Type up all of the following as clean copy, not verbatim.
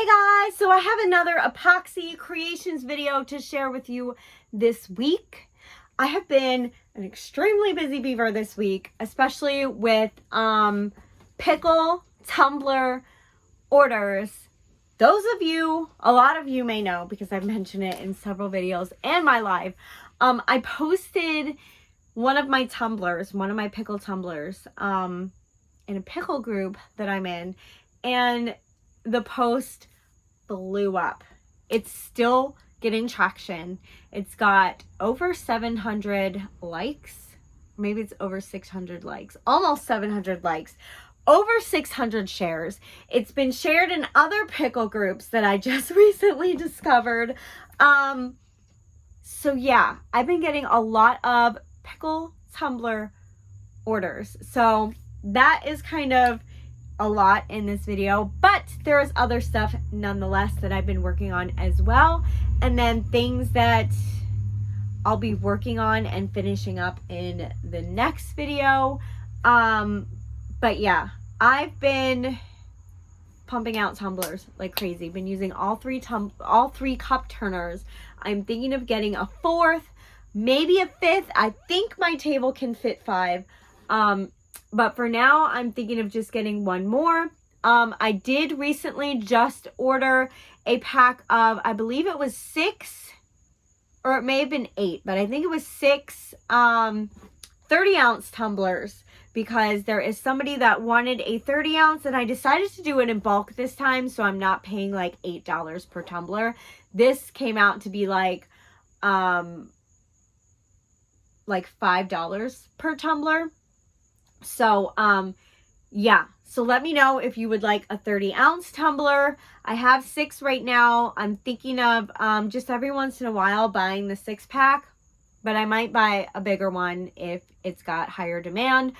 Hey guys, so I have another epoxy creations video to share with you this week. I have been an extremely busy beaver this week, especially with pickle tumbler orders. Those of you, a lot of you may know because I've mentioned it in several videos and my live. I posted one of my tumblers, one of my pickle tumblers, in a pickle group that I'm in, and the post blew up. It's still getting traction. It's got over 700 likes. Maybe it's over 600 likes. Almost 700 likes. Over 600 shares. It's been shared in other pickle groups that I just recently discovered. So yeah, I've been getting a lot of pickle tumbler orders. So that is kind of a lot in this video, but there is other stuff nonetheless that I've been working on as well, and then things that I'll be working on and finishing up in the next video. But yeah, I've been pumping out tumblers like crazy. Been using all three cup turners. I'm thinking of getting a fourth, maybe a fifth. I think my table can fit 5. But for now, I'm thinking of just getting one more. I did recently just order a pack of, I believe it was 6, or it may have been 8, but I think it was 6 30-ounce tumblers, because there is somebody that wanted a 30-ounce, and I decided to do it in bulk this time, so I'm not paying like $8 per tumbler. This came out to be like $5 per tumbler. So, yeah. So let me know if you would like a 30-ounce tumbler. I have 6 right now. I'm thinking of just every once in a while buying the 6-pack, but I might buy a bigger one if it's got higher demand.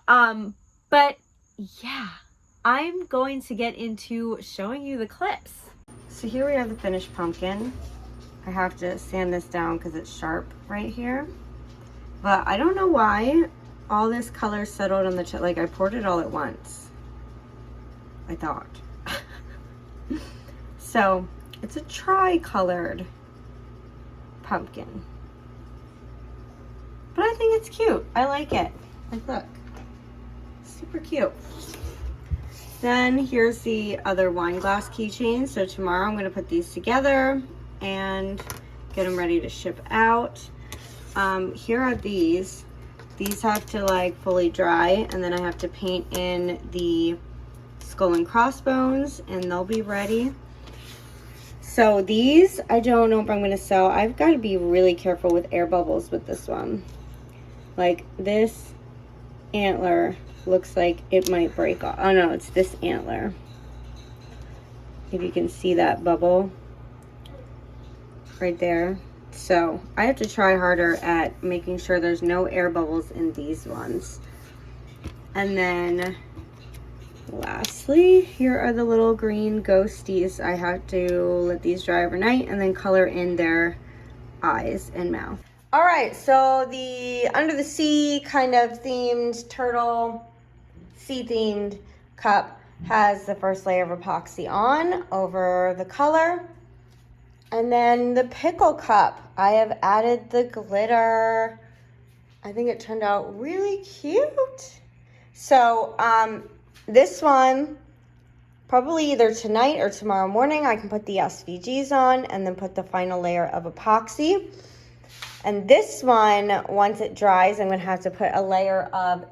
But yeah, I'm going to get into showing you the clips. So here we have the finished pumpkin. I have to sand this down because it's sharp right here, but I don't know why all this color settled on the chip. Like, I poured it all at once, I thought. So it's a tri-colored pumpkin, but I think it's cute. I like it. Like, look, super cute. Then here's the other wine glass keychain. So tomorrow I'm going to put these together and get them ready to ship out. Here are these. These have to like fully dry, and then I have to paint in the skull and crossbones, and they'll be ready. So these, I don't know if I'm going to sell. I've got to be really careful with air bubbles with this one. Like, this antler looks like it might break off. Oh no, it's this antler. If you can see that bubble right there. So I have to try harder at making sure there's no air bubbles in these ones. And then lastly, here are the little green ghosties. I have to let these dry overnight and then color in their eyes and mouth. All right, so the under the sea kind of themed turtle, sea themed cup has the first layer of epoxy on over the color. And then the pickle cup, I have added the glitter. I think it turned out really cute. So this one, probably either tonight or tomorrow morning, I can put the SVGs on and then put the final layer of epoxy. And this one, once it dries, I'm gonna have to put a layer of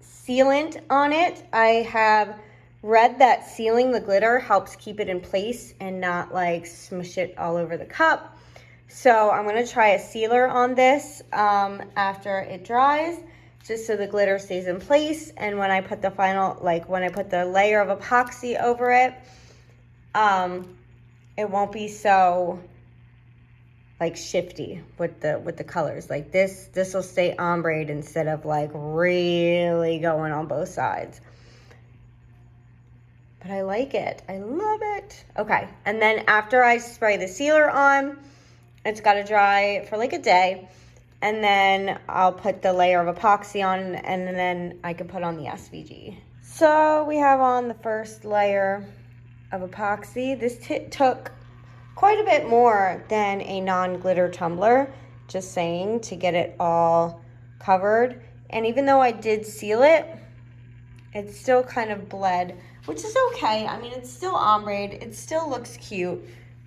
sealant on it. I have read that sealing the glitter helps keep it in place and not like smush it all over the cup. So I'm going to try a sealer on this after it dries, just so the glitter stays in place. And when I put the final, like when I put the layer of epoxy over it, it won't be so like shifty with the colors. Like this will stay ombre instead of like really going on both sides. But I like it. I love it. Okay, and then after I spray the sealer on, it's got to dry for like a day, and then I'll put the layer of epoxy on, and then I can put on the SVG. So we have on the first layer of epoxy. This took quite a bit more than a non-glitter tumbler, just saying, to get it all covered. And even though I did seal it, it still kind of bled, which is okay. I mean, it's still ombre, it still looks cute,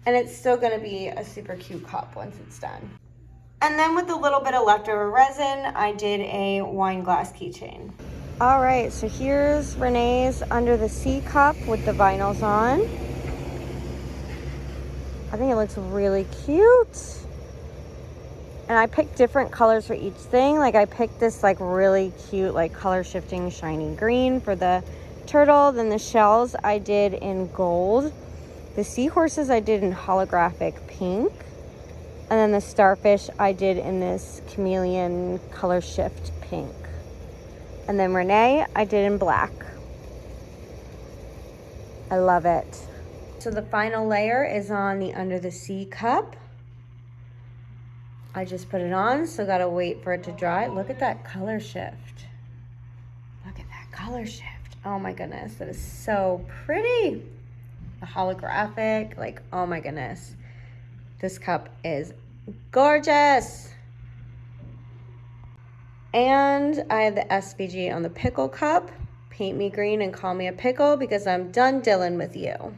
and it's still gonna be a super cute cup once it's done. And then with a little bit of leftover resin, I did a wine glass keychain. All right, so here's Renee's Under the Sea cup with the vinyls on. I think it looks really cute. And I picked different colors for each thing. Like I picked this like really cute, like color shifting shiny green for the turtle. Then the shells I did in gold. The seahorses I did in holographic pink. And then the starfish I did in this chameleon color shift pink. And then Renee I did in black. I love it. So the final layer is on the Under the Sea cup. I just put it on, so gotta wait for it to dry. Look at that color shift. Look at that color shift. Oh my goodness, that is so pretty. The holographic, like, oh my goodness. This cup is gorgeous. And I have the SVG on the pickle cup. Paint me green and call me a pickle because I'm done dealing with you.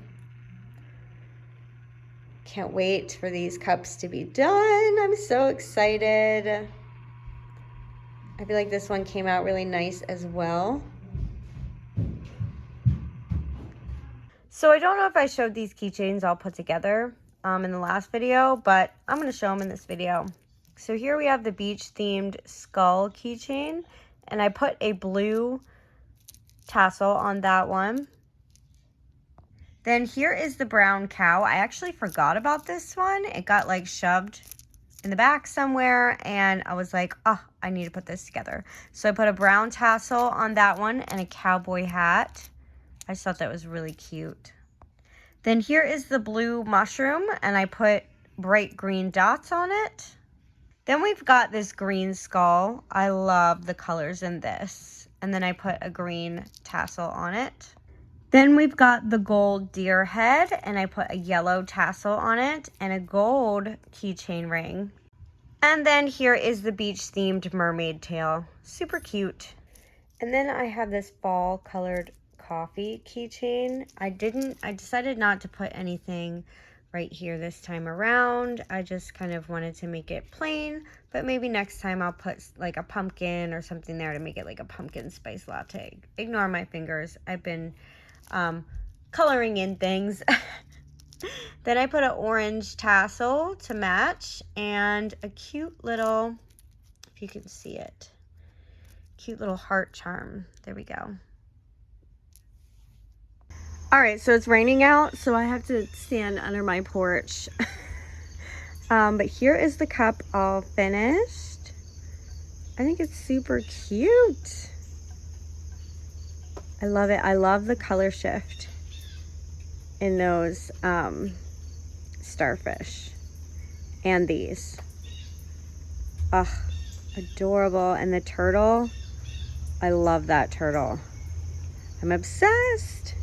Can't wait for these cups to be done. I'm so excited. I feel like this one came out really nice as well. So I don't know if I showed these keychains all put together in the last video, but I'm going to show them in this video. So here we have the beach themed skull keychain, and I put a blue tassel on that one. Then here is the brown cow. I actually forgot about this one. It got like shoved in the back somewhere, and I was like, oh, I need to put this together. So I put a brown tassel on that one and a cowboy hat. I just thought that was really cute. Then here is the blue mushroom, and I put bright green dots on it. Then we've got this green skull. I love the colors in this. And then I put a green tassel on it. Then we've got the gold deer head, and I put a yellow tassel on it and a gold keychain ring. And then here is the beach themed mermaid tail. Super cute. And then I have this fall colored coffee keychain. I decided not to put anything right here this time around. I just kind of wanted to make it plain, but maybe next time I'll put like a pumpkin or something there to make it like a pumpkin spice latte. Ignore my fingers. I've been coloring in things. Then I put an orange tassel to match and a cute little, if you can see it, cute little heart charm. There we go. All right, so it's raining out, so I have to stand under my porch. But here is the cup all finished. I think it's super cute. I love it. I love the color shift in those starfish and these. Ugh, adorable. And the turtle, I love that turtle. I'm obsessed.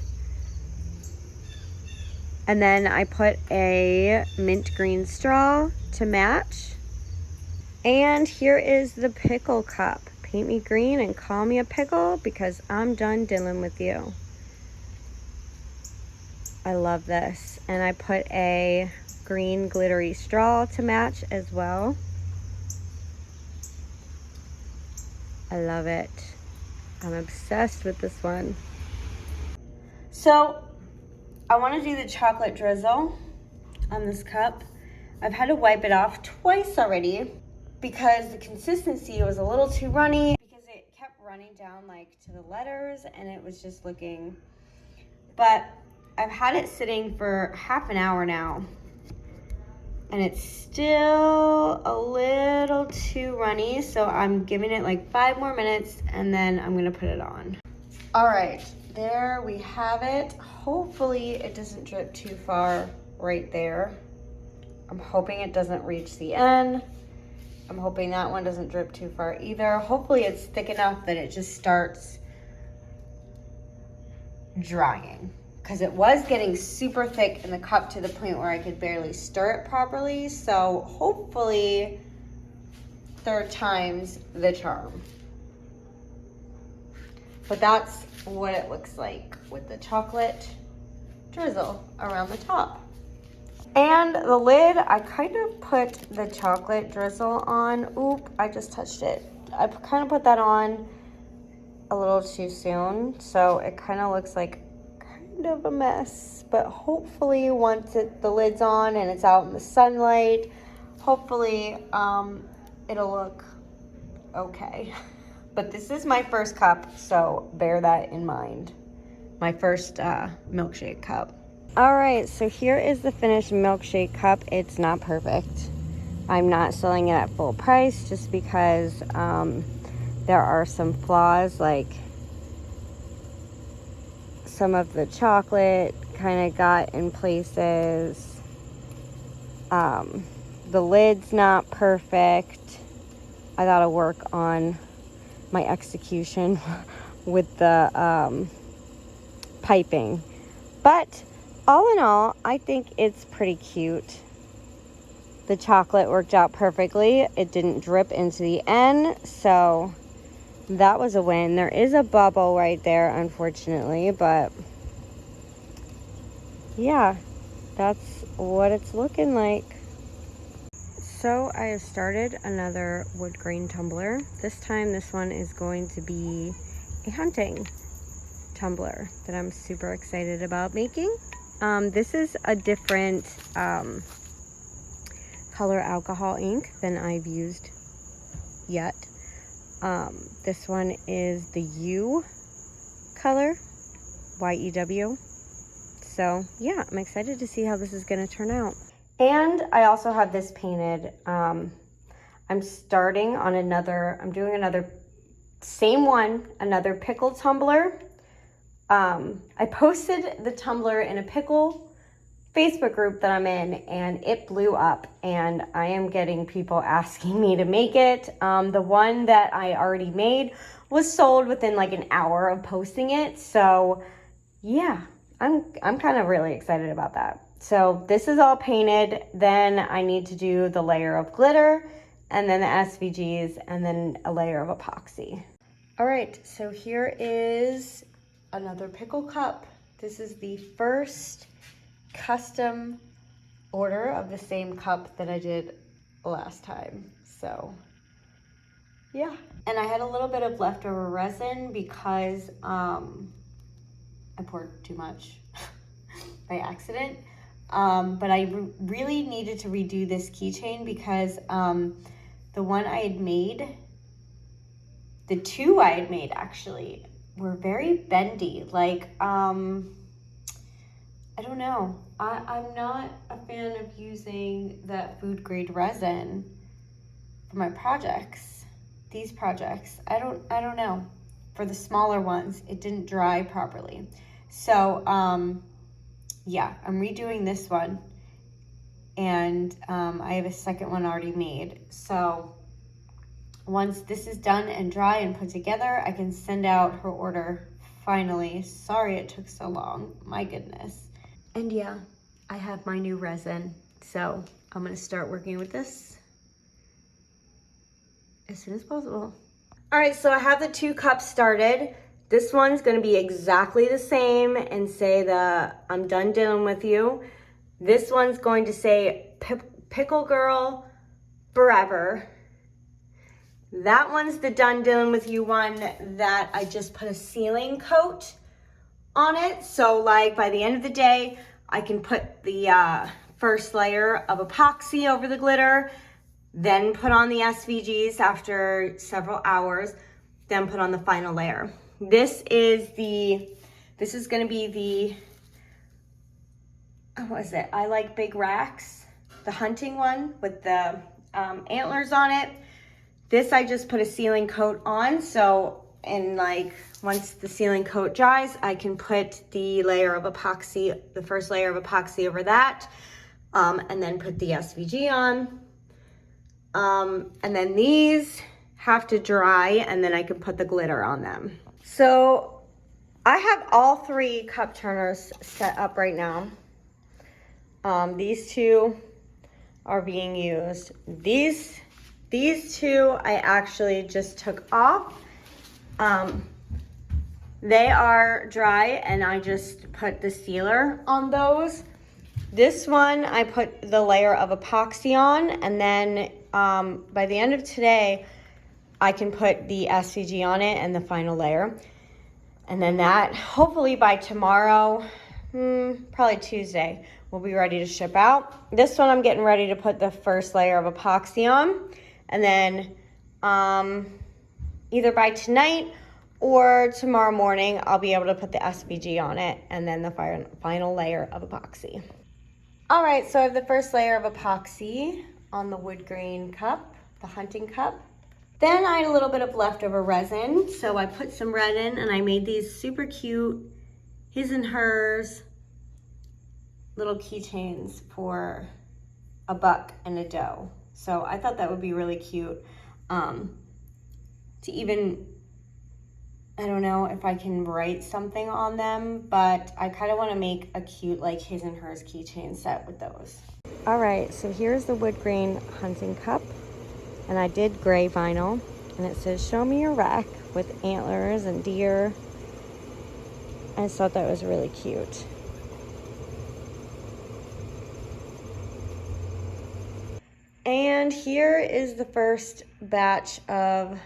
And then I put a mint green straw to match. And here is the pickle cup. Paint me green and call me a pickle because I'm done dealing with you. I love this. And I put a green glittery straw to match as well. I love it. I'm obsessed with this one. So I want to do the chocolate drizzle on this cup. I've had to wipe it off twice already because the consistency was a little too runny because it kept running down like to the letters and it was just looking, but I've had it sitting for half an hour now and it's still a little too runny, so I'm giving it like 5 more minutes and then I'm gonna put it on. All right, there we have it. Hopefully it doesn't drip too far right there. I'm hoping it doesn't reach the end. I'm hoping that one doesn't drip too far either. Hopefully it's thick enough that it just starts drying. because it was getting super thick in the cup to the point where I could barely stir it properly. So hopefully third time's the charm. But that's what it looks like with the chocolate drizzle around the top. And the lid, I kind of put the chocolate drizzle on. Oop, I just touched it. I kind of put that on a little too soon, so it kind of looks like kind of a mess. But hopefully once the lid's on and it's out in the sunlight, hopefully it'll look okay. But this is my first cup, so bear that in mind. My first milkshake cup. All right, so here is the finished milkshake cup. It's not perfect. I'm not selling it at full price just because there are some flaws, like some of the chocolate kind of got in places. The lid's not perfect. I gotta work on my execution with the piping. But all in all, I think it's pretty cute. The chocolate worked out perfectly. It didn't drip into the end, so that was a win. There is a bubble right there, unfortunately, but yeah, that's what it's looking like. So I have started another wood grain tumbler. This time, this one is going to be a hunting tumbler that I'm super excited about making. This is a different color alcohol ink than I've used yet. This one is the U color, Y-E-W. So yeah, I'm excited to see how this is gonna turn out. And I also have this painted. I'm doing another, same one, another pickle tumbler. I posted the tumbler in a pickle Facebook group that I'm in, and it blew up, and I am getting people asking me to make it. The one that I already made was sold within like an hour of posting it. So yeah, I'm kind of really excited about that. So this is all painted. Then I need to do the layer of glitter, and then the SVGs, and then a layer of epoxy. All right, so here is another pickle cup. This is the first custom order of the same cup that I did last time. So yeah, and I had a little bit of leftover resin because I poured too much by accident. But I really needed to redo this keychain because the one I had made, the two I had made actually, were very bendy. Like, I don't know. I'm not a fan of using that food grade resin for my projects. These projects, I don't know. For the smaller ones, it didn't dry properly. So, yeah, I'm redoing this one. And I have a second one already made. So once this is done and dry and put together, I can send out her order finally. Sorry it took so long, my goodness. And yeah, I have my new resin. So I'm gonna start working with this as soon as possible. All right, so I have the 2 cups started. This one's gonna be exactly the same and say the I'm done dealing with you. This one's going to say Pickle Girl Forever. That one's the done dealing with you one that I just put a sealing coat on it. So like by the end of the day, I can put the first layer of epoxy over the glitter, then put on the SVGs after several hours, then put on the final layer. This is gonna be the, what is it? I Like Big Racks, the hunting one with the antlers on it. This I just put a sealing coat on, so once the sealing coat dries, I can put the layer of epoxy, the first layer of epoxy over that, and then put the SVG on. And then these have to dry, and then I can put the glitter on them. So I have all 3 cup turners set up right now. These 2 are being used. These 2 I actually just took off. They are dry and I just put the sealer on those. This one I put the layer of epoxy on, and then by the end of today I can put the SVG on it and the final layer. And then that, hopefully by tomorrow, probably Tuesday, we'll be ready to ship out. This one I'm getting ready to put the first layer of epoxy on. And then either by tonight or tomorrow morning, I'll be able to put the SVG on it and then the final layer of epoxy. All right, so I have the first layer of epoxy on the wood grain cup, the hunting cup. Then I had a little bit of leftover resin, so I put some resin and I made these super cute his and hers little keychains for a buck and a doe. So I thought that would be really cute to even, I don't know if I can write something on them, but I kind of want to make a cute like his and hers keychain set with those. All right, so here's the wood grain hunting cup. And I did gray vinyl, and it says, "Show me your rack," with antlers and deer. I just thought that was really cute. And here is the first batch of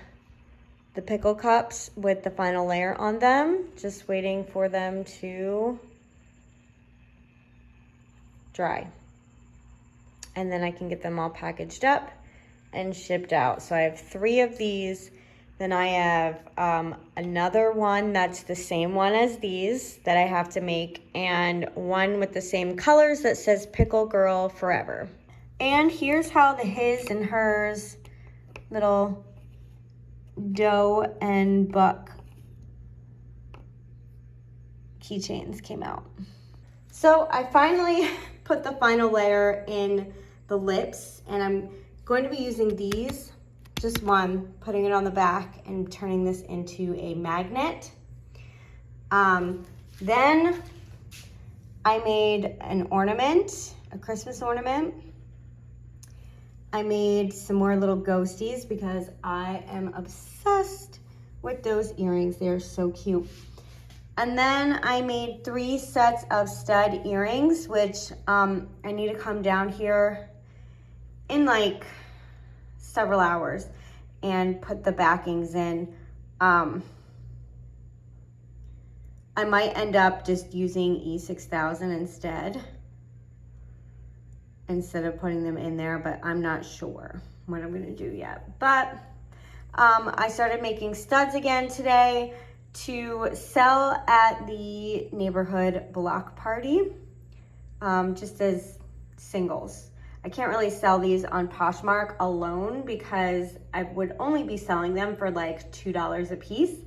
the pickle cups with the final layer on them. Just waiting for them to dry. And then I can get them all packaged up and shipped out. So I have 3 of these. Then I have another one that's the same one as these that I have to make, and one with the same colors that says Pickle Girl Forever. And here's how the his and hers little doe and buck keychains came out. So I finally put the final layer in the lips, and I'm going to be using these, just one, putting it on the back and turning this into a magnet. Then I made an ornament, a Christmas ornament. I made some more little ghosties because I am obsessed with those earrings. They're so cute. And then I made 3 sets of stud earrings, which I need to come down here in like several hours and put the backings in. I might end up just using E6000 instead of putting them in there, but I'm not sure what I'm gonna do yet. But I started making studs again today to sell at the neighborhood block party, just as singles. I can't really sell these on Poshmark alone because I would only be selling them for like $2 a piece.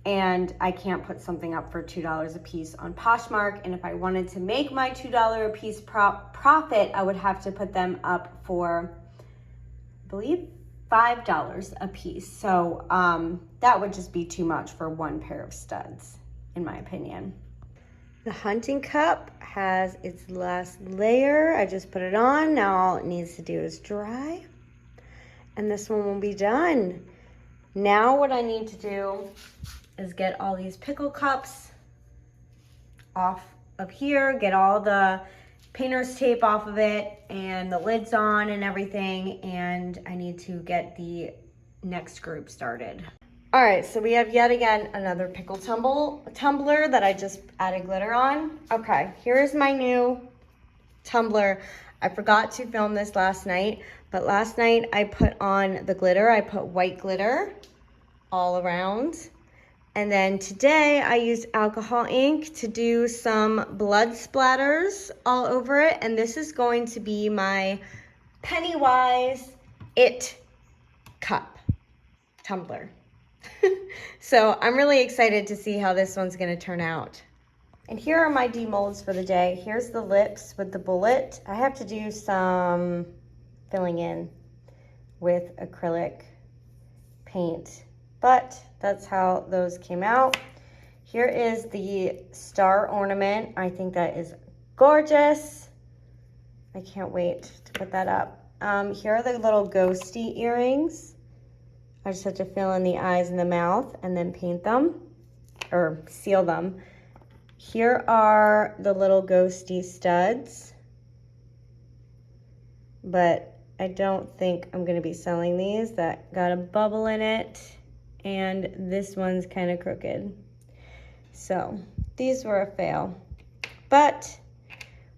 And I can't put something up for $2 a piece on Poshmark. And if I wanted to make my $2 a piece profit, I would have to put them up for, I believe, $5 a piece. So that would just be too much for one pair of studs, in my opinion. The hunting cup has its last layer. I just put it on. Now all it needs to do is dry. And this one will be done. Now what I need to do is get all these pickle cups off of here, get all the painter's tape off of it and the lids on and everything, and I need to get the next group started. All right, so we have yet again another pickle tumbler that I just added glitter on. Okay, here's my new tumbler. I forgot to film this last night, but last night I put on the glitter. I put white glitter all around. And then today I used alcohol ink to do some blood splatters all over it. And this is going to be my Pennywise It cup tumbler. So I'm really excited to see how this one's gonna turn out. And here are my demolds for the day. Here's the lips with the bullet. I have to do some filling in with acrylic paint, but that's how those came out. Here is the star ornament. I think that is gorgeous. I can't wait to put that up. Here are the little ghosty earrings. I just have to fill in the eyes and the mouth and then paint them or seal them. Here are the little ghosty studs, but I don't think I'm gonna be selling these. That got a bubble in it, and this one's kind of crooked. So these were a fail, but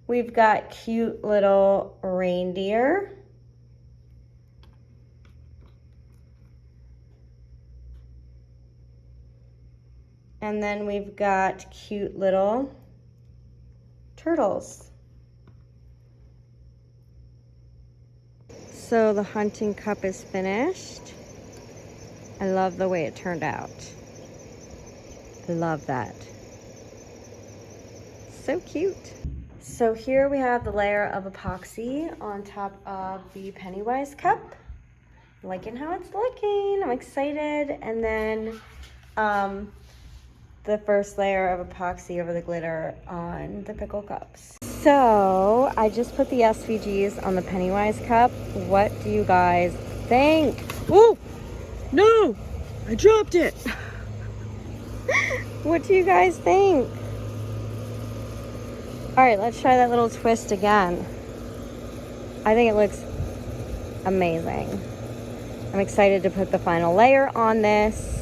we've got cute little reindeer. And then we've got cute little turtles. So the hunting cup is finished. I love the way it turned out. I love that. So cute. So here we have the layer of epoxy on top of the Pennywise cup. Liking how it's looking. I'm excited. And then the first layer of epoxy over the glitter on the pickle cups. So I just put the SVGs on the Pennywise cup. What do you guys think? Oh, no, I dropped it. What do you guys think? All right, let's try that little twist again. I think it looks amazing. I'm excited to put the final layer on this.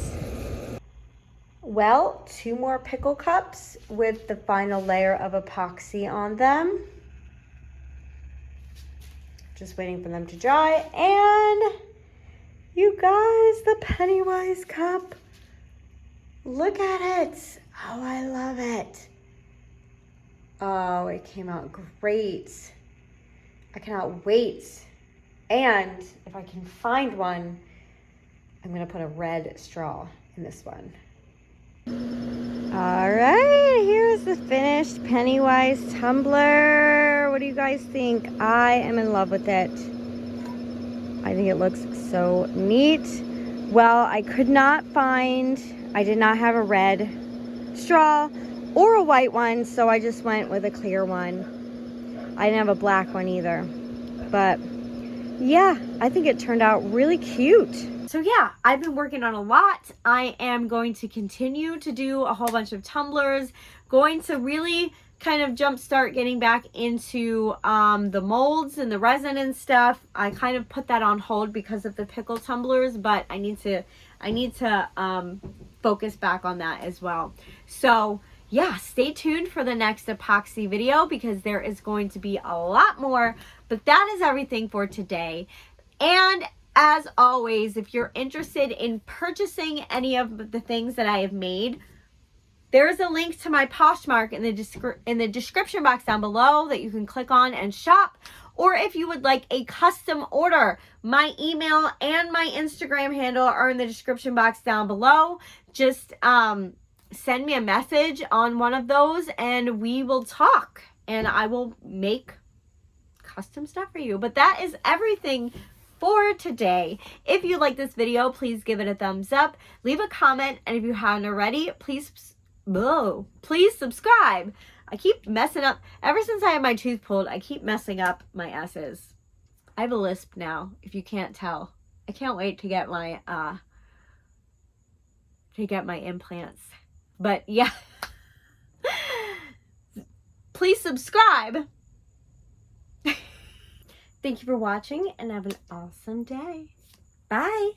Well, 2 more pickle cups with the final layer of epoxy on them. Just waiting for them to dry. And you guys, the Pennywise cup. Look at it. Oh, I love it. Oh, it came out great. I cannot wait. And if I can find one, I'm gonna put a red straw in this one. All right, here's the finished Pennywise tumbler. What do you guys think? I am in love with it. I think it looks so neat. Well, I did not have a red straw or a white one, so I just went with a clear one. I didn't have a black one either. But yeah, I think it turned out really cute. So yeah, I've been working on a lot. I am going to continue to do a whole bunch of tumblers, going to really kind of jumpstart getting back into the molds and the resin and stuff. I kind of put that on hold because of the pickle tumblers, but I need to focus back on that as well. So yeah, stay tuned for the next epoxy video because there is going to be a lot more, but that is everything for today. And as always, if you're interested in purchasing any of the things that I have made, there's a link to my Poshmark in the description box down below that you can click on and shop. Or if you would like a custom order, my email and my Instagram handle are in the description box down below. Just send me a message on one of those and we will talk. And I will make custom stuff for you. But that is everything for today. If you like this video, please give it a thumbs up, leave a comment, and if you haven't already, please subscribe. I keep messing up. Ever since I had my tooth pulled, I keep messing up my S's. I have a lisp now, if you can't tell. I can't wait to get my implants. But yeah. Please subscribe. Thank you for watching and have an awesome day. Bye.